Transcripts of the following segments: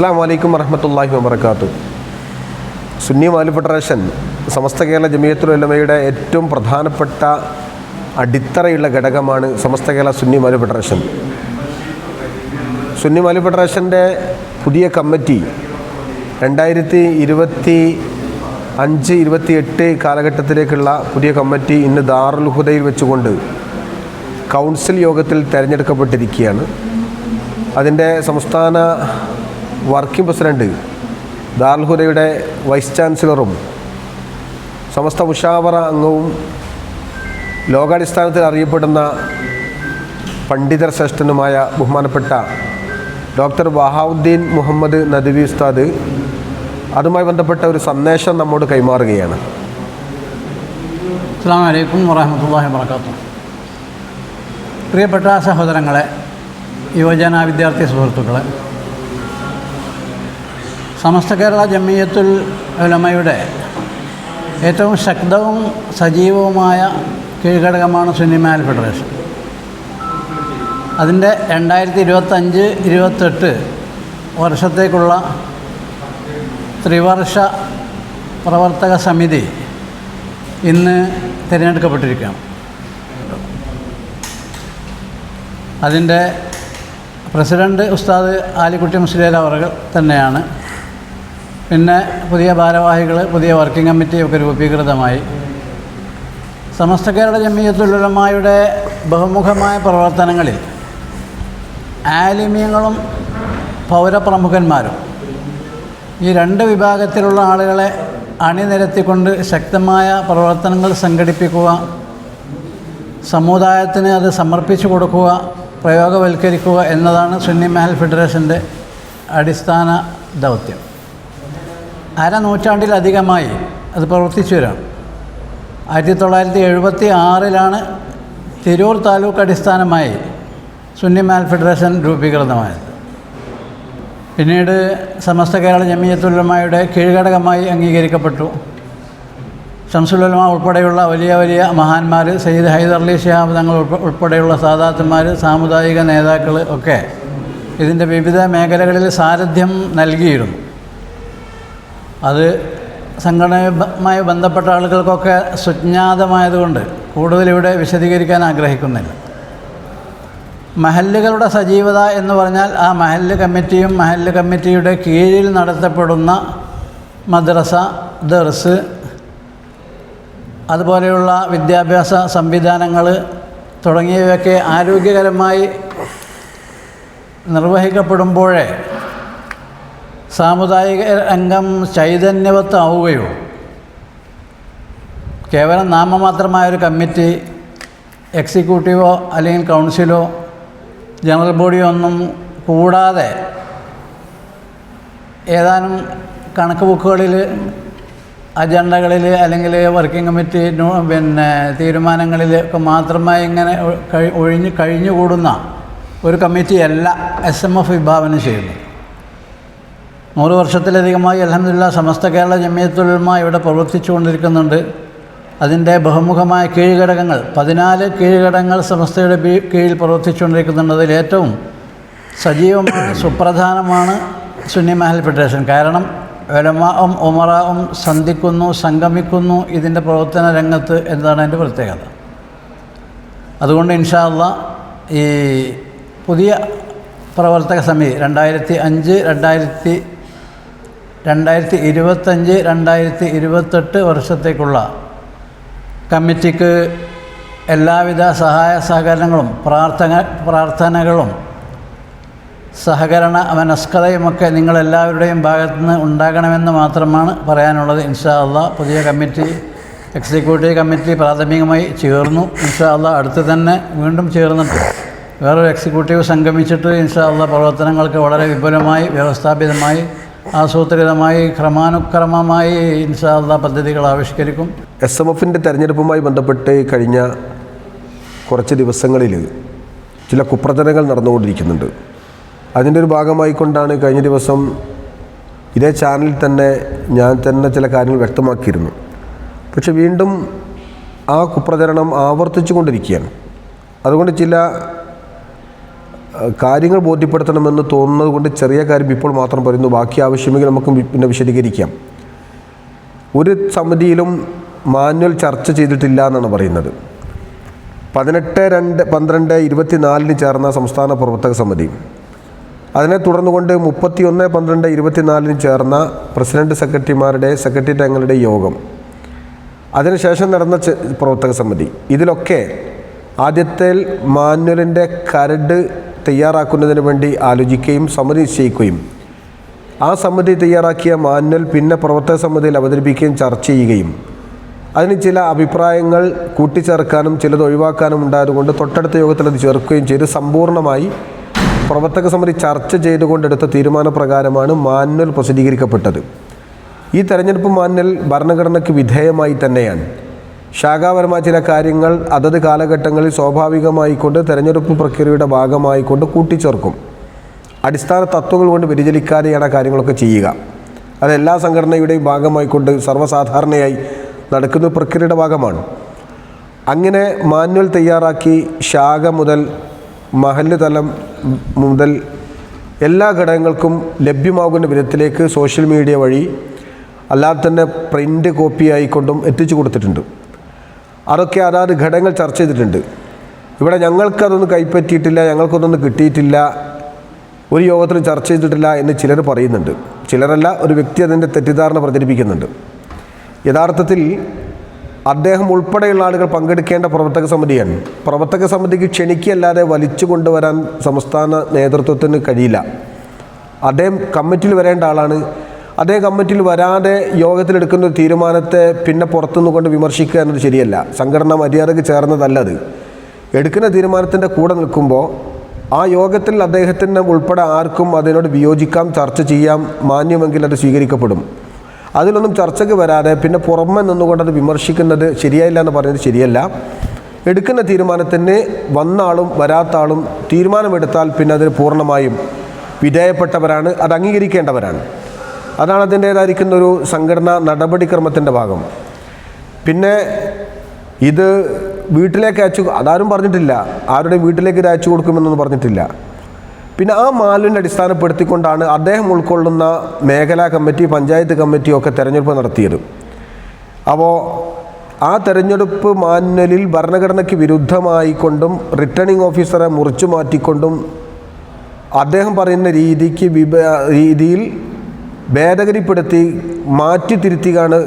അസ്സലാമു അലൈക്കും വറഹ്മത്തുള്ളാഹി വബറകാതുഹു. സുന്നി മാലി ഫെഡറേഷൻ സമസ്ത കേരള ജമിയത്തുൽ ഉലമയുടെ ഏറ്റവും പ്രധാനപ്പെട്ട അടിത്തറയുള്ള ഘടകമാണ് സമസ്ത കേരള സുന്നി മാലി ഫെഡറേഷൻ. സുന്നി മാലി ഫെഡറേഷൻ്റെ പുതിയ കമ്മിറ്റി 2025-28 കാലഘട്ടത്തിലേക്കുള്ള പുതിയ കമ്മിറ്റി ഇന്ന് ദാറുൽ ഹുദയിൽ വെച്ചുകൊണ്ട് കൗൺസിൽ യോഗത്തിൽ തിരഞ്ഞെടുക്കപ്പെട്ടിരിക്കുകയാണ്. അതിൻ്റെ സംസ്ഥാന വർക്കിംഗ് പ്രസിഡൻറ്റ്, ദാറുൽ ഹുദയുടെ വൈസ് ചാൻസലറും സമസ്ത മുഷാവറ അംഗവും ലോകാടിസ്ഥാനത്തിൽ അറിയപ്പെടുന്ന പണ്ഡിതർ ശ്രേഷ്ഠനുമായ ബഹുമാനപ്പെട്ട ഡോക്ടർ വഹാവുദ്ദീൻ മുഹമ്മദ് നദ്വി ഉസ്താദ് അതുമായി ബന്ധപ്പെട്ട ഒരു സന്ദേശം നമ്മോട് കൈമാറുകയാണ്. അസ്സലാമു അലൈക്കും വറഹ്മത്തുള്ളാഹി വബറകാതുഹു. പ്രിയപ്പെട്ട സഹോദരങ്ങളെ, യുവജന വിദ്യാർത്ഥി സുഹൃത്തുക്കളെ, സമസ്ത കേരള ജമിയത്തുൽ ഉലമയുടെ ഏറ്റവും ശക്തവും സജീവവുമായ കീഴ്ഘടകമാണ് സുന്നി മാലി ഫെഡറേഷൻ. അതിൻ്റെ 2025-28 വർഷത്തേക്കുള്ള ത്രിവർഷ പ്രവർത്തക സമിതി ഇന്ന് തിരഞ്ഞെടുക്കപ്പെട്ടിരിക്കുകയാണ്. അതിൻ്റെ പ്രസിഡൻറ്റ് ഉസ്താദ് ആലിക്കുട്ടി മുസ്ലിയാർ അവർ തന്നെയാണ്. പിന്നെ പുതിയ ഭാരവാഹികൾ, പുതിയ വർക്കിംഗ് കമ്മിറ്റിയൊക്കെ രൂപീകൃതമായി. സമസ്ത കേരള ജമിയത്തുൽ ഉലമയുടെ ബഹുമുഖമായ പ്രവർത്തനങ്ങളിൽ ആലിമീങ്ങളും പൗരപ്രമുഖന്മാരും ഈ രണ്ട് വിഭാഗത്തിലുള്ള ആളുകളെ അണിനിരത്തിക്കൊണ്ട് ശക്തമായ പ്രവർത്തനങ്ങൾ സംഘടിപ്പിക്കുക, സമുദായത്തിന് അത് സമർപ്പിച്ചു കൊടുക്കുക, പ്രയോഗവൽക്കരിക്കുക എന്നതാണ് സുന്നി മാലി ഫെഡറേഷൻ്റെ അടിസ്ഥാന ദൗത്യം. അരനൂറ്റാണ്ടിലധികമായി അത് പ്രവർത്തിച്ചു വരാം. 1976 തിരൂർ താലൂക്ക് അടിസ്ഥാനമായി സുന്നി മാലി ഫെഡറേഷൻ രൂപീകൃതമായത്. പിന്നീട് സമസ്ത കേരള ജമിയത്തുൽ ഉലമയുടെ കീഴ്ഘടകമായി അംഗീകരിക്കപ്പെട്ടു. ശംസുൽ ഉലമ ഉൾപ്പെടെയുള്ള വലിയ വലിയ മഹാന്മാർ, സയ്യിദ് ഹൈദർലി ശിഹാബ് തങ്ങൾ ഉൾപ്പെടെയുള്ള സാദാത്തുമാർ, സാമുദായിക നേതാക്കൾ ഒക്കെ ഇതിൻ്റെ വിവിധ മേഖലകളിൽ സാരഥ്യം നൽകിയിരുന്നു. അത് സംഘടനയുമായി ബന്ധപ്പെട്ട ആളുകൾക്കൊക്കെ സുജ്ഞാതമായതുകൊണ്ട് കൂടുതൽ ഇവിടെ വിശദീകരിക്കാൻ ആഗ്രഹിക്കുന്നില്ല. മഹല്ലുകളുടെ സജീവത എന്ന് പറഞ്ഞാൽ ആ മഹല്ല് കമ്മിറ്റിയും മഹല്ല് കമ്മിറ്റിയുടെ കീഴിൽ നടത്തപ്പെടുന്ന മദ്രസ, ദർസ്, അതുപോലെയുള്ള വിദ്യാഭ്യാസ സംവിധാനങ്ങൾ തുടങ്ങിയവയൊക്കെ ആരോഗ്യകരമായി നിർവഹിക്കപ്പെടുമ്പോഴേ സാമുദായിക രംഗം ചൈതന്യവത്താവുകയോ കേവലം നാമമാത്രമായൊരു കമ്മിറ്റി, എക്സിക്യൂട്ടീവോ അല്ലെങ്കിൽ കൗൺസിലോ ജനറൽ ബോഡിയോ ഒന്നും കൂടാതെ ഏതാനും കണക്ക് ബുക്കുകളിൽ, അജണ്ടകളിൽ അല്ലെങ്കിൽ വർക്കിംഗ് കമ്മിറ്റി തീരുമാനങ്ങളിൽ ഒക്കെ മാത്രമായി ഇങ്ങനെ കഴിഞ്ഞുകൂടുന്ന ഒരു കമ്മിറ്റിയല്ല SMF വിഭാവനം ചെയ്യുന്നത്. 100 വർഷത്തിലധികമായി അൽഹംദുലില്ലാഹ് സമസ്ത കേരള ജമിയത്തുൽ ഉലമ ഇവിടെ പ്രവർത്തിച്ചു കൊണ്ടിരിക്കുന്നുണ്ട്. അതിൻ്റെ ബഹുമുഖമായ കീഴ്ഘടകങ്ങൾ 14 കീഴ്ഘടകങ്ങൾ സമസ്തയുടെ കീഴിൽ പ്രവർത്തിച്ചുകൊണ്ടിരിക്കുന്നുണ്ട്. അതിലേറ്റവും സജീവമാണ്, സുപ്രധാനമാണ് സുന്നി മാലി ഫെഡറേഷൻ. കാരണം ഉലമാവും ഉമറാവും സന്ധിക്കുന്നു, സംഗമിക്കുന്നു ഇതിൻ്റെ പ്രവർത്തന രംഗത്ത് എന്നതാണ് അതിൻ്റെ പ്രത്യേകത. അതുകൊണ്ട് ഇൻഷാ അല്ലാഹ് ഈ പുതിയ പ്രവർത്തക സമിതി 2025-28 വർഷത്തേക്കുള്ള കമ്മിറ്റിക്ക് എല്ലാവിധ സഹായ സഹകരണങ്ങളും പ്രാർത്ഥനകളും സഹകരണ മനസ്കതയുമൊക്കെ നിങ്ങളെല്ലാവരുടെയും ഭാഗത്തുനിന്ന് ഉണ്ടാകണമെന്ന് മാത്രമാണ് പറയാനുള്ളത്. ഇൻഷാ അല്ലാഹ് പുതിയ കമ്മിറ്റി, എക്സിക്യൂട്ടീവ് കമ്മിറ്റി പ്രാഥമികമായി ചേർന്നു. ഇൻഷാ അല്ലാഹ് അടുത്ത് തന്നെ വീണ്ടും ചേർന്നിട്ട് വേറൊരു എക്സിക്യൂട്ടീവ് സംഗമിച്ചിട്ട് ഇൻഷാ അല്ലാഹ് പ്രവർത്തനങ്ങൾക്ക് വളരെ വിപുലമായി, വ്യവസ്ഥാപിതമായി, ആസൂത്രിതമായി, ക്രമാനുക്രമമായി ഇൻഷാ അല്ലാഹ് പദ്ധതികൾ ആവിഷ്കരിക്കും. SMFൻ്റെ തെരഞ്ഞെടുപ്പുമായി ബന്ധപ്പെട്ട് കഴിഞ്ഞ കുറച്ച് ദിവസങ്ങളിൽ ചില കുപ്രചരണങ്ങൾ നടന്നുകൊണ്ടിരിക്കുന്നുണ്ട്. അതിൻ്റെ ഒരു ഭാഗമായിക്കൊണ്ടാണ് കഴിഞ്ഞ ദിവസം ഇതേ ചാനലിൽ തന്നെ ഞാൻ തന്നെ ചില കാര്യങ്ങൾ വ്യക്തമാക്കിയിരുന്നു. പക്ഷെ വീണ്ടും ആ കുപ്രചരണം ആവർത്തിച്ചു കൊണ്ടിരിക്കുകയാണ്. അതുകൊണ്ട് ചില കാര്യങ്ങൾ ബോധ്യപ്പെടുത്തണമെന്ന് തോന്നുന്നത് കൊണ്ട് ചെറിയ കാര്യം ഇപ്പോൾ മാത്രം പറയുന്നു. ബാക്കി ആവശ്യമെങ്കിൽ നമുക്ക് പിന്നെ വിശദീകരിക്കാം. ഒരു സമിതിയിലും മാനുവൽ ചർച്ച ചെയ്തിട്ടില്ല എന്നാണ് പറയുന്നത്. 18/2/24 ചേർന്ന സംസ്ഥാന പ്രവർത്തക സമിതി, അതിനെ തുടർന്നുകൊണ്ട് 31/12/24 ചേർന്ന പ്രസിഡന്റ് സെക്രട്ടറി അംഗങ്ങളുടെ യോഗം, അതിനുശേഷം നടന്ന പ്രവർത്തക സമിതി, ഇതിലൊക്കെ ആദ്യത്തെ മാനുവലിൻ്റെ കരട് തയ്യാറാക്കുന്നതിന് വേണ്ടി ആലോചിക്കുകയും സമിതി നിശ്ചയിക്കുകയും ആ സമിതി തയ്യാറാക്കിയ മാനുവൽ പിന്നെ പ്രവർത്തക സമിതിയിൽ അവതരിപ്പിക്കുകയും ചർച്ച ചെയ്യുകയും അതിന് ചില അഭിപ്രായങ്ങൾ കൂട്ടിച്ചേർക്കാനും ചിലത് ഒഴിവാക്കാനും ഉണ്ടായതുകൊണ്ട് തൊട്ടടുത്ത യോഗത്തിൽ അത് ചേർക്കുകയും ചെയ്ത് സമ്പൂർണ്ണമായി പ്രവർത്തക സമിതി ചർച്ച ചെയ്തുകൊണ്ടെടുത്ത തീരുമാനപ്രകാരമാണ് മാനുവൽ പ്രസിദ്ധീകരിക്കപ്പെട്ടത്. ഈ തെരഞ്ഞെടുപ്പ് മാനുവൽ ഭരണഘടനയ്ക്ക് വിധേയമായി തന്നെയാണ്. ശാഖാപരമായ ചില കാര്യങ്ങൾ അതത് കാലഘട്ടങ്ങളിൽ സ്വാഭാവികമായിക്കൊണ്ട് തെരഞ്ഞെടുപ്പ് പ്രക്രിയയുടെ ഭാഗമായിക്കൊണ്ട് കൂട്ടിച്ചേർക്കും. അടിസ്ഥാന തത്വങ്ങൾ കൊണ്ട് വ്യതിചലിക്കാതെയാണ് ആ കാര്യങ്ങളൊക്കെ ചെയ്യുക. അതെല്ലാ സംഘടനയുടെയും ഭാഗമായിക്കൊണ്ട് സർവ്വസാധാരണയായി നടക്കുന്ന പ്രക്രിയയുടെ ഭാഗമാണ്. അങ്ങനെ മാനുവൽ തയ്യാറാക്കി ശാഖ മുതൽ മഹല്ല് തലം മുതൽ എല്ലാ ഘടകങ്ങൾക്കും ലഭ്യമാകുന്ന വിധത്തിലേക്ക് സോഷ്യൽ മീഡിയ വഴി അല്ലാതെ തന്നെ പ്രിൻ്റ് കോപ്പി ആയിക്കൊണ്ടും എത്തിച്ചു കൊടുത്തിട്ടുണ്ട്. അതൊക്കെ അതാത് ഘടകങ്ങൾ ചർച്ച ചെയ്തിട്ടുണ്ട്. ഇവിടെ ഞങ്ങൾക്കതൊന്നും കൈപ്പറ്റിയിട്ടില്ല, ഞങ്ങൾക്കൊന്നും കിട്ടിയിട്ടില്ല, ഒരു യോഗത്തിലും ചർച്ച ചെയ്തിട്ടില്ല എന്ന് ചിലർ പറയുന്നുണ്ട്. ചിലരല്ല, ഒരു വ്യക്തി അതിൻ്റെ തെറ്റിദ്ധാരണ പ്രചരിപ്പിക്കുന്നുണ്ട്. യഥാർത്ഥത്തിൽ അദ്ദേഹം ഉൾപ്പെടെയുള്ള ആളുകൾ പങ്കെടുക്കേണ്ട പ്രവർത്തക സമിതിയാണ്. പ്രവർത്തക സമിതിക്ക് ക്ഷണിക്കല്ലാതെ വലിച്ചു കൊണ്ടുവരാൻ സംസ്ഥാന നേതൃത്വത്തിന് കഴിയില്ല. അദ്ദേഹം കമ്മിറ്റിയിൽ വരേണ്ട ആളാണ്. അദ്ദേഹം കമ്മിറ്റിയിൽ വരാതെ യോഗത്തിലെടുക്കുന്ന ഒരു തീരുമാനത്തെ പിന്നെ പുറത്തുനിന്ന് കൊണ്ട് വിമർശിക്കുക എന്നത് ശരിയല്ല. സംഘടനാ മര്യാദയ്ക്ക് ചേർന്നതല്ലത്. എടുക്കുന്ന തീരുമാനത്തിൻ്റെ കൂടെ നിൽക്കുമ്പോൾ ആ യോഗത്തിൽ അദ്ദേഹത്തിന് ഉൾപ്പെടെ ആർക്കും അതിനോട് വിയോജിക്കാം, ചർച്ച ചെയ്യാം, മാന്യമെങ്കിൽ അത് സ്വീകരിക്കപ്പെടും. അതിലൊന്നും ചർച്ചയ്ക്ക് വരാതെ പിന്നെ പുറമെ നിന്നുകൊണ്ട് അത് വിമർശിക്കുന്നത് ശരിയായില്ല എന്ന് പറയുന്നത് ശരിയല്ല. എടുക്കുന്ന തീരുമാനത്തിന് വന്ന ആളും വരാത്ത ആളും തീരുമാനമെടുത്താൽ പിന്നെ അതിന് പൂർണ്ണമായും വിധേയപ്പെട്ടവരാണ്, അത് അംഗീകരിക്കേണ്ടവരാണ്. അതാണ് അതിൻ്റേതായിരിക്കുന്ന ഒരു സംഘടനാ നടപടിക്രമത്തിൻ്റെ ഭാഗം. പിന്നെ ഇത് വീട്ടിലേക്ക് അയച്ചു, അതാരും പറഞ്ഞിട്ടില്ല, ആരുടെ വീട്ടിലേക്ക് ഇത് അയച്ചു കൊടുക്കുമെന്നൊന്നും പറഞ്ഞിട്ടില്ല. പിന്നെ ആ മാനുവലിനെ അടിസ്ഥാനപ്പെടുത്തിക്കൊണ്ടാണ് അദ്ദേഹം ഉൾക്കൊള്ളുന്ന മേഖലാ കമ്മിറ്റി, പഞ്ചായത്ത് കമ്മിറ്റിയൊക്കെ തെരഞ്ഞെടുപ്പ് നടത്തിയത്. അപ്പോൾ ആ തെരഞ്ഞെടുപ്പ് മാനുവലിൽ ഭരണഘടനയ്ക്ക് വിരുദ്ധമായിക്കൊണ്ടും റിട്ടേണിംഗ് ഓഫീസറെ മുറിച്ചു മാറ്റിക്കൊണ്ടും അദ്ദേഹം പറയുന്ന രീതിയിൽ ഭേദഗതിപ്പെടുത്തി മാറ്റി തിരുത്തിയാണ്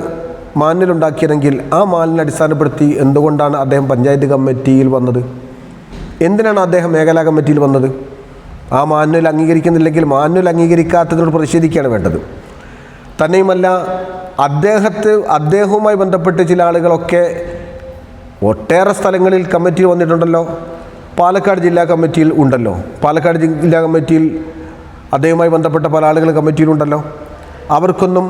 മാനുവൽ ഉണ്ടാക്കിയതെങ്കിൽ ആ മാനുവലിനെ അടിസ്ഥാനപ്പെടുത്തി എന്തുകൊണ്ടാണ് അദ്ദേഹം പഞ്ചായത്ത് കമ്മിറ്റിയിൽ വന്നത്? എന്തിനാണ് അദ്ദേഹം മേഖലാ കമ്മിറ്റിയിൽ വന്നത്? ആ മാനുവൽ അംഗീകരിക്കുന്നില്ലെങ്കിൽ മാനുവൽ അംഗീകരിക്കാത്തതിനോട് പ്രതിഷേധിക്കുകയാണ് വേണ്ടത്. തന്നെയുമല്ല, അദ്ദേഹവുമായി ബന്ധപ്പെട്ട് ചില ആളുകളൊക്കെ ഒട്ടേറെ സ്ഥലങ്ങളിൽ കമ്മിറ്റിയിൽ വന്നിട്ടുണ്ടല്ലോ. പാലക്കാട് ജില്ലാ കമ്മിറ്റിയിൽ ഉണ്ടല്ലോ. പാലക്കാട് ജില്ലാ കമ്മിറ്റിയിൽ അദ്ദേഹവുമായി ബന്ധപ്പെട്ട പല ആളുകൾ കമ്മിറ്റിയിലുണ്ടല്ലോ. അവർക്കൊന്നും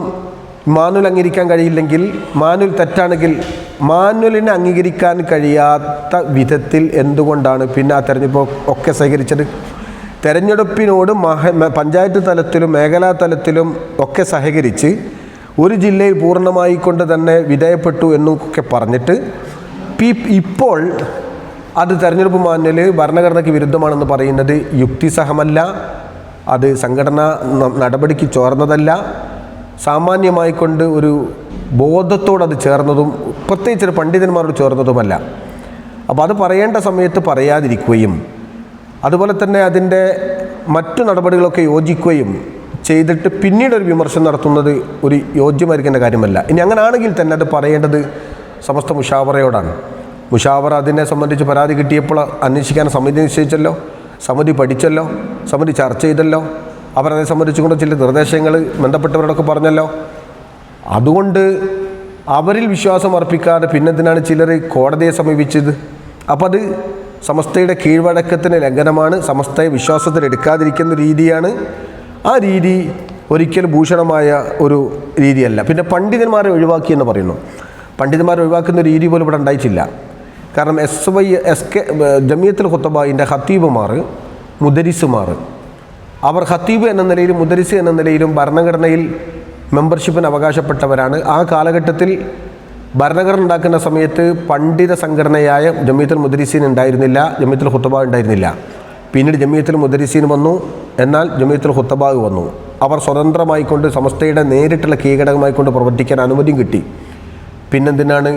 മാനുവൽ അംഗീകരിക്കാൻ കഴിയില്ലെങ്കിൽ, മാനുവൽ തെറ്റാണെങ്കിൽ മാനുവലിനെ അംഗീകരിക്കാൻ കഴിയാത്ത വിധത്തിൽ എന്തുകൊണ്ടാണ് പിന്നെ ആ തെരഞ്ഞെടുപ്പ് ഒക്കെ സഹകരിച്ചത്? തെരഞ്ഞെടുപ്പിനോട് പഞ്ചായത്ത് തലത്തിലും മേഖലാ തലത്തിലും ഒക്കെ സഹകരിച്ച് ഒരു ജില്ലയിൽ പൂർണ്ണമായി കൊണ്ട് തന്നെ വിധേയപ്പെട്ടു എന്നൊക്കെ പറഞ്ഞിട്ട് ഇപ്പോൾ അത് തെരഞ്ഞെടുപ്പ് മാനുവൽ ഭരണഘടനയ്ക്ക് വിരുദ്ധമാണെന്ന് പറയുന്നത് യുക്തിസഹമല്ല, അത് സംഘടനാ നടപടിക്ക് ചോർന്നതല്ല, സാമാന്യമായിക്കൊണ്ട് ഒരു ബോധത്തോടത് ചേർന്നതും പ്രത്യേകിച്ച് പണ്ഡിതന്മാരോട് ചേർന്നതുമല്ല. അപ്പോൾ അത് പറയേണ്ട സമയത്ത് പറയാതിരിക്കുകയും അതുപോലെ തന്നെ അതിൻ്റെ മറ്റു നടപടികളൊക്കെ യോജിക്കുകയും ചെയ്തിട്ട് പിന്നീട് ഒരു വിമർശനം നടത്തുന്നത് ഒരു യോജ്യമായിരിക്കേണ്ട കാര്യമല്ല. ഇനി അങ്ങനെയാണെങ്കിൽ തന്നെ അത് പറയേണ്ടത് സമസ്ത മുഷാവറയോടാണ്. മുഷാവറ അതിനെ സംബന്ധിച്ച് പരാതി കിട്ടിയപ്പോൾ അന്വേഷിക്കാൻ സമിതി നിശ്ചയിച്ചല്ലോ, സമിതി പഠിച്ചല്ലോ, സമിതി ചർച്ച ചെയ്തല്ലോ, അവരതെ സംബന്ധിച്ചുകൊണ്ട് ചില നിർദ്ദേശങ്ങൾ ബന്ധപ്പെട്ടവരോടൊക്കെ പറഞ്ഞല്ലോ. അതുകൊണ്ട് അവരിൽ വിശ്വാസം അർപ്പിക്കാതെ പിന്നെന്തിനാണ് ചിലർ കോടതിയെ സമീപിച്ചത്? അപ്പോൾ അത് സമസ്തയുടെ കീഴ്വഴക്കത്തിന് ലംഘനമാണ്, സമസ്തയെ വിശ്വാസത്തിലെടുക്കാതിരിക്കുന്ന രീതിയാണ്. ആ രീതി ഒരിക്കലും ഭൂഷണമായ ഒരു രീതിയല്ല. പിന്നെ പണ്ഡിതന്മാരെ ഒഴിവാക്കി എന്ന് പറയുന്നു. പണ്ഡിതന്മാരെ ഒഴിവാക്കുന്ന രീതി പോലും ഇവിടെ ഉണ്ടായിട്ടില്ല. കാരണം ജമിയത്തുൽ ഖുത്തബായിൻ്റെ ഖത്തീബുമാർ, മുദരിസുമാർ, അവർ ഖത്തീബ് എന്ന നിലയിലും മുദരിസ് എന്ന നിലയിലും ഭരണഘടനയിൽ മെമ്പർഷിപ്പിന് അവകാശപ്പെട്ടവരാണ്. ആ കാലഘട്ടത്തിൽ ഭരണഘടന ഉണ്ടാക്കുന്ന സമയത്ത് പണ്ഡിത സംഘടനയായ ജമിയത്തുൽ മുദരിസീൻ ഉണ്ടായിരുന്നില്ല, ജമിയത്തുൽ ഖുത്തബ ഉണ്ടായിരുന്നില്ല. പിന്നീട് ജമിയത്തുൽ മുദരിസീൻ വന്നു. എന്നാൽ ജമിയത്തുൽ ഖുത്തബാ വന്നു. അവർ സ്വതന്ത്രമായിക്കൊണ്ട് സമസ്തയുടെ നേരിട്ടുള്ള കീഴടകമായിക്കൊണ്ട് പ്രവർത്തിക്കാൻ അനുമതിയും കിട്ടി. പിന്നെന്തിനാണ്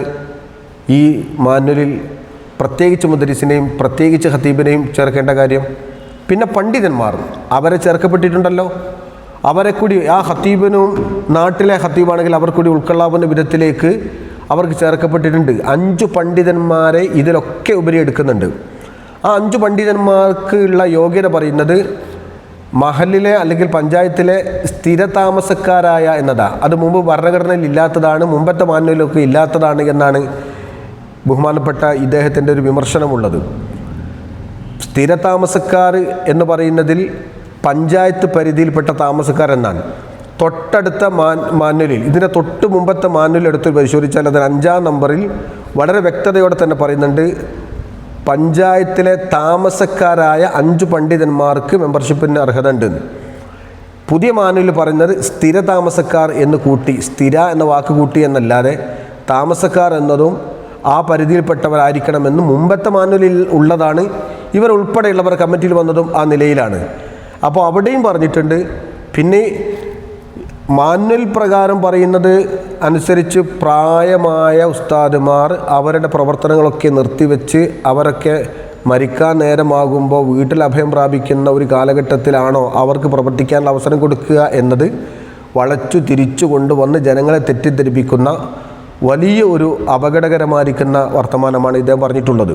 ഈ മാനുവലിൽ പ്രത്യേകിച്ച് മുദരിസിനെയും പ്രത്യേകിച്ച് ഖത്തീബിനെയും ചേർക്കേണ്ട കാര്യം? പിന്നെ പണ്ഡിതന്മാർ അവരെ ചേർക്കപ്പെട്ടിട്ടുണ്ടല്ലോ. അവരെ കൂടി ആ ഖത്തീബിനും നാട്ടിലെ ഖത്തീബാണെങ്കിൽ അവർ കൂടി ഉൾക്കൊള്ളാവുന്ന വിധത്തിലേക്ക് അവർക്ക് ചേർക്കപ്പെട്ടിട്ടുണ്ട്. 5 പണ്ഡിതന്മാരെ ഇതിലൊക്കെ ഉപരി എടുക്കുന്നുണ്ട്. ആ 5 പണ്ഡിതന്മാർക്ക് ഉള്ള യോഗ്യത പറയുന്നത് മഹലിലെ അല്ലെങ്കിൽ പഞ്ചായത്തിലെ സ്ഥിരതാമസക്കാരായ എന്നതാണ്. അത് മുമ്പ് ഭരണഘടനയിൽ ഇല്ലാത്തതാണ്, മുമ്പത്തെ മാനുവലിലൊക്കെ ഇല്ലാത്തതാണ് എന്നാണ് ബഹുമാനപ്പെട്ട ഇദ്ദേഹത്തിൻ്റെ ഒരു വിമർശനമുള്ളത്. സ്ഥിരതാമസക്കാർ എന്ന് പറയുന്നതിൽ പഞ്ചായത്ത് പരിധിയിൽപ്പെട്ട താമസക്കാർ എന്നാണ്. തൊട്ടടുത്ത മാനുവലിൽ, ഇതിൻ്റെ തൊട്ട് മുമ്പത്തെ മാനുവൽ എടുത്ത് പരിശോധിച്ചാൽ അതിന് 5-ാം നമ്പറിൽ വളരെ വ്യക്തതയോടെ തന്നെ പറയുന്നുണ്ട്, പഞ്ചായത്തിലെ താമസക്കാരായ 5 പണ്ഡിതന്മാർക്ക് മെമ്പർഷിപ്പിന് അർഹത ഉണ്ട്. പുതിയ മാനുവലിൽ പറയുന്നത് സ്ഥിര താമസക്കാർ എന്ന് കൂട്ടി, സ്ഥിര എന്ന വാക്ക് കൂട്ടി എന്നല്ലാതെ താമസക്കാർ എന്നതും ആ പരിധിയിൽപ്പെട്ടവരായിരിക്കണമെന്ന് മുമ്പത്തെ മാനുവലിൽ ഉള്ളതാണ്. ഇവർ ഉൾപ്പെടെയുള്ളവർ കമ്മിറ്റിയിൽ വന്നതും ആ നിലയിലാണ്. അപ്പോൾ അവിടെയും പറഞ്ഞിട്ടുണ്ട്. പിന്നെ മാനുവൽ പ്രകാരം പറയുന്നത് അനുസരിച്ച് പ്രായമായ ഉസ്താദുമാർ അവരുടെ പ്രവർത്തനങ്ങളൊക്കെ നിർത്തിവെച്ച് അവരൊക്കെ മരിക്കാൻ നേരമാകുമ്പോൾ വീട്ടിൽ അഭയം പ്രാപിക്കുന്ന ഒരു കാലഘട്ടത്തിലാണോ അവർക്ക് പ്രവർത്തിക്കാനുള്ള അവസരം കൊടുക്കുക എന്നത് വളച്ചു തിരിച്ചു കൊണ്ടുവന്ന് ജനങ്ങളെ തെറ്റിദ്ധരിപ്പിക്കുന്ന വലിയ ഒരു അപകടകരമായിരിക്കുന്ന വർത്തമാനമാണ് ഇദ്ദേഹം പറഞ്ഞിട്ടുള്ളത്.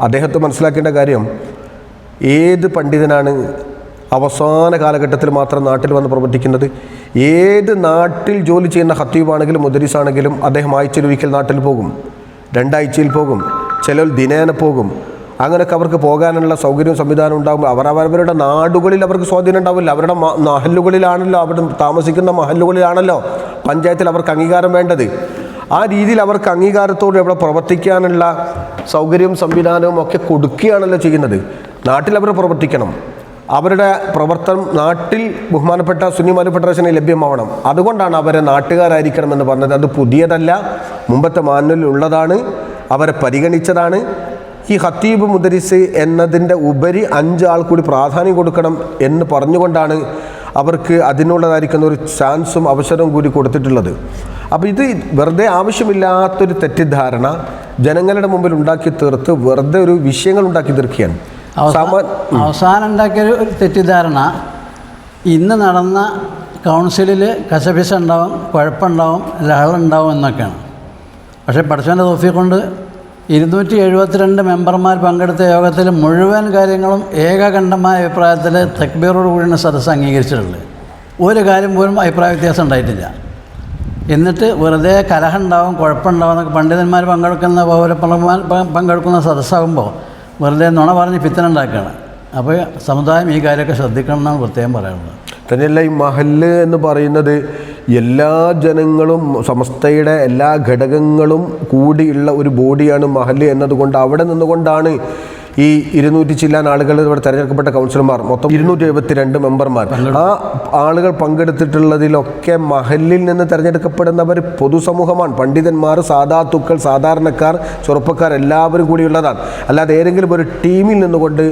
അദ്ദേഹത്തെ മനസ്സിലാക്കേണ്ട കാര്യം, ഏത് പണ്ഡിതനാണ് അവസാന കാലഘട്ടത്തിൽ മാത്രം നാട്ടിൽ വന്ന് പ്രവർത്തിക്കുന്നത്? ഏത് നാട്ടിൽ ജോലി ചെയ്യുന്ന ഖത്തീബാണെങ്കിലും മുദരിസാണെങ്കിലും അദ്ദേഹം ആഴ്ചയിലൊരിക്കൽ നാട്ടിൽ പോകും, 2 ആഴ്ചയിൽ പോകും, ചിലർ ദിനേന പോകും. അങ്ങനെയൊക്കെ അവർക്ക് പോകാനുള്ള സൗകര്യവും സംവിധാനം ഉണ്ടാകുമ്പോൾ അവരവരുടെ നാടുകളിൽ അവർക്ക് സ്വാധീനം ഉണ്ടാവില്ല. അവരുടെ മഹല്ലുകളിലാണല്ലോ, അവിടെ താമസിക്കുന്ന മഹല്ലുകളിലാണല്ലോ പഞ്ചായത്തിൽ അവർക്ക് അംഗീകാരം വേണ്ടത്. ആ രീതിയിൽ അവർക്ക് അംഗീകാരത്തോടെ അവിടെ പ്രവർത്തിക്കാനുള്ള സൗകര്യവും സംവിധാനവും ഒക്കെ കൊടുക്കുകയാണല്ലോ ചെയ്യുന്നത്. നാട്ടിൽ അവർ പ്രവർത്തിക്കണം. അവരുടെ പ്രവർത്തനം നാട്ടിൽ ബഹുമാനപ്പെട്ട സുന്നി മാലിക് ഫെഡറേഷന് ലഭ്യമാവണം. അതുകൊണ്ടാണ് അവരെ നാട്ടുകാരായിരിക്കണമെന്ന് പറഞ്ഞത്. അത് പുതിയതല്ല, മുമ്പത്തെ മാനുവലിൽ ഉള്ളതാണ്, അവരെ പരിഗണിച്ചതാണ്. ഈ ഖത്തീബ് മുദരിസ് എന്നതിൻ്റെ ഉപരി 5 ആൾ കൂടി പ്രാധാന്യം കൊടുക്കണം എന്ന് പറഞ്ഞുകൊണ്ടാണ് അവർക്ക് അതിനുള്ളതായിരിക്കുന്ന ഒരു ചാൻസും അവസരവും കൂടി കൊടുത്തിട്ടുള്ളത്. അപ്പോൾ ഇത് വെറുതെ ആവശ്യമില്ലാത്തൊരു തെറ്റിദ്ധാരണ ജനങ്ങളുടെ മുമ്പിൽ ഉണ്ടാക്കി തീർത്ത് വെറുതെ ഒരു വിഷയങ്ങൾ ഉണ്ടാക്കി തീർക്കുകയാണ്. അവസാനം ഉണ്ടാക്കിയൊരു തെറ്റിദ്ധാരണ, ഇന്ന് നടന്ന കൗൺസിലിൽ കശപിശ ഉണ്ടാവും, കുഴപ്പമുണ്ടാവും, ലഹളുണ്ടാവും എന്നൊക്കെയാണ്. പക്ഷേ പടച്ചവൻ്റെ തൗഫീഖ് കൊണ്ട് 272 മെമ്പർമാർ പങ്കെടുത്ത യോഗത്തിൽ മുഴുവൻ കാര്യങ്ങളും ഏകകണ്ഠമായ അഭിപ്രായത്തിൽ തക്ബീറോട് കൂടിയാണ് സദസ്സ് അംഗീകരിച്ചിട്ടുള്ളത്. ഒരു കാര്യം പോലും അഭിപ്രായ വ്യത്യാസം ഉണ്ടായിട്ടില്ല. എന്നിട്ട് വെറുതെ കലഹം ഉണ്ടാവും, കുഴപ്പമുണ്ടാവും എന്നൊക്കെ പണ്ഡിതന്മാർ പങ്കെടുക്കുന്ന പൗരപ്രമുഖന്മാർ പങ്കെടുക്കുന്ന സദസ്സാകുമ്പോൾ വെറുതെ നുണ പറഞ്ഞ് പിത്തന ഉണ്ടാക്കുകയാണ്. അപ്പോൾ സമുദായം ഈ കാര്യമൊക്കെ ശ്രദ്ധിക്കണം എന്നാണ് പ്രത്യേകം പറയാനുള്ളത്. തന്നെയല്ല, ഈ മഹല്ല് എന്ന് പറയുന്നത് എല്ലാ ജനങ്ങളും സമസ്തയുടെ എല്ലാ ഘടകങ്ങളും കൂടിയുള്ള ഒരു ബോഡിയാണ് മഹല്ല് എന്നതുകൊണ്ട് അവിടെ നിന്നുകൊണ്ടാണ് ഈ 200 ചില്ലാൻ ആളുകൾ ഇവിടെ തിരഞ്ഞെടുക്കപ്പെട്ട കൗൺസിലർമാർ, മൊത്തം 272 മെമ്പർമാർ, ആ ആളുകൾ പങ്കെടുത്തിട്ടുള്ളതിലൊക്കെ മഹല്ലിൽ നിന്ന് തിരഞ്ഞെടുക്കപ്പെടുന്നവർ പൊതുസമൂഹമാണ്. പണ്ഡിതന്മാർ, സാധാത്തുക്കൾ, സാധാരണക്കാർ, ചെറുപ്പക്കാർ എല്ലാവരും കൂടിയുള്ളതാണ്. അല്ലാതെ ഏതെങ്കിലും ഒരു ടീമിൽ നിന്നുകൊണ്ട്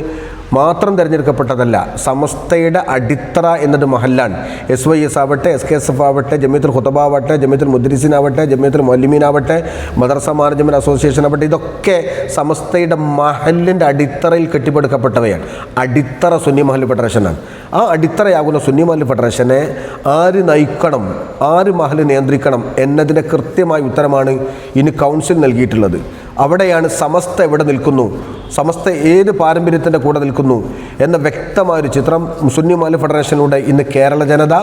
മാത്രം തിരഞ്ഞെടുക്കപ്പെട്ടതല്ല. സമസ്തയുടെ അടിത്തറ എന്നത് മഹല്ലാണ്. SYS ആവട്ടെ, SKSF ആവട്ടെ, ജമിയത്തുൽ ഖുതബ ആവട്ടെ, ജമിയത്തുൽ മുദ്രിസീൻ ആവട്ടെ, ജമിയത്തുൽ മുഅല്ലിമീൻ ആവട്ടെ, മദ്രസ മാനേജ്മെൻറ്റ് അസോസിയേഷൻ ആവട്ടെ, ഇതൊക്കെ സമസ്തയുടെ മഹല്ലിൻ്റെ അടിത്തറയിൽ കെട്ടിപ്പടുക്കപ്പെട്ടവയാണ്. അടിത്തറ സുന്നി മഹല്ല് ഫെഡറേഷനാണ്. ആ അടിത്തറയാകുന്ന സുന്നി മഹല്ല് ഫെഡറേഷനെ ആര് നയിക്കണം, ആര് മഹല്ല് നിയന്ത്രിക്കണം എന്നതിൻ്റെ കൃത്യമായ ഉത്തരമാണ് ഇനി കൗൺസിൽ നൽകിയിട്ടുള്ളത്. അവിടെയാണ് സമസ്ത എവിടെ നിൽക്കുന്നു, സമസ്ത ഏത് പാരമ്പര്യത്തിൻ്റെ കൂടെ നിൽക്കുന്നു എന്ന വ്യക്തമായൊരു ചിത്രം സുന്നി മഹല്ല് ഫെഡറേഷനിലൂടെ ഇന്ന് കേരള ജനത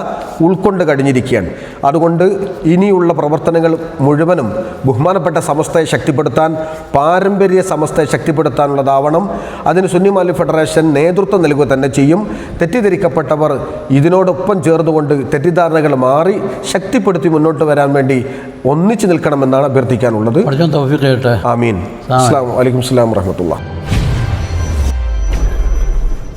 ഉൾക്കൊണ്ട് കഴിഞ്ഞിരിക്കുകയാണ്. അതുകൊണ്ട് ഇനിയുള്ള പ്രവർത്തനങ്ങൾ മുഴുവനും ബഹുമാനപ്പെട്ട സമസ്തയെ ശക്തിപ്പെടുത്താൻ, പാരമ്പര്യ സമസ്തയെ ശക്തിപ്പെടുത്താനുള്ളതാവണം. അതിന് സുന്നി മഹല്ല് ഫെഡറേഷൻ നേതൃത്വം നൽകുക തന്നെ ചെയ്യും. തെറ്റിദ്ധരിക്കപ്പെട്ടവർ ഇതിനോടൊപ്പം ചേർന്നുകൊണ്ട് തെറ്റിദ്ധാരണകൾ മാറി ശക്തിപ്പെടുത്തി മുന്നോട്ട് വരാൻ വേണ്ടി ഒന്നിച്ചു നിൽക്കണമെന്നാണ് അഭ്യർത്ഥിക്കാനുള്ളത്. ആമീൻ. അസ്സലാമു അലൈക്കും വറഹ്മത്തുള്ളാഹി.